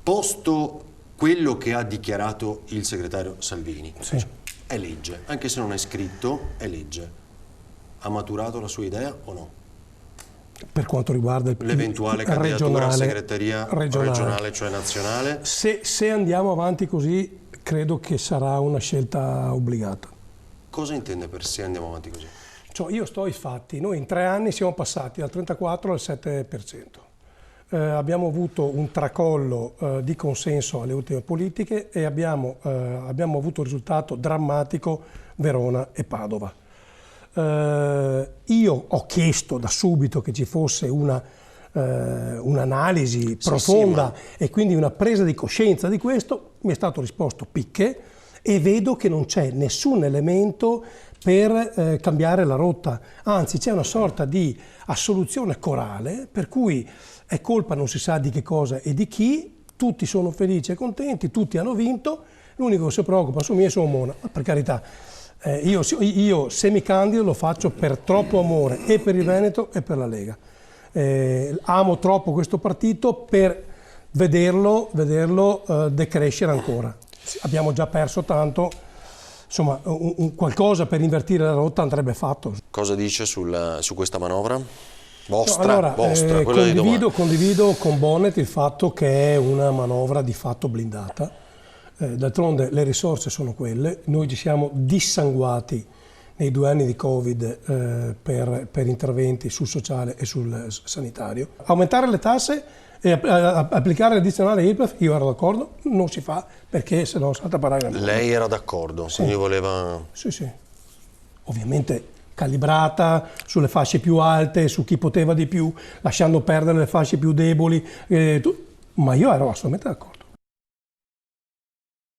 Posto quello che ha dichiarato il segretario Salvini, Sì. è legge, anche se non è scritto, è legge. Ha maturato la sua idea o no? Per quanto riguarda L'eventuale candidatura a segreteria regionale, cioè nazionale? Se andiamo avanti così, credo che sarà una scelta obbligata. Cosa intende per se andiamo avanti così? Cioè, io sto ai fatti. Noi in 3 anni siamo passati dal 34 al 7%. Abbiamo avuto un tracollo di consenso alle ultime politiche e abbiamo avuto un risultato drammatico Verona e Padova. Io ho chiesto da subito che ci fosse un'analisi profonda e quindi una presa di coscienza di questo. Mi è stato risposto picche e vedo che non c'è nessun elemento per cambiare la rotta, anzi c'è una sorta di assoluzione corale per cui è colpa non si sa di che cosa e di chi, tutti sono felici e contenti, tutti hanno vinto, l'unico che si preoccupa su me è Mona, per carità. Io se mi candido lo faccio per troppo amore e per il Veneto e per la Lega. Amo troppo questo partito per vederlo decrescere ancora. Abbiamo già perso tanto, insomma qualcosa per invertire la rotta andrebbe fatto. Cosa dice su questa manovra? Vostra, condivido con Bonnet il fatto che è una manovra di fatto blindata. D'altronde le risorse sono quelle, noi ci siamo dissanguati nei 2 anni di Covid per interventi sul sociale e sul sanitario. Aumentare le tasse e applicare l'addizionale IRPEF, io ero d'accordo, non si fa perché se no salta parare. Lei era d'accordo, sì. Quindi voleva... Sì. Ovviamente calibrata sulle fasce più alte, su chi poteva di più, lasciando perdere le fasce più deboli, ma io ero assolutamente d'accordo.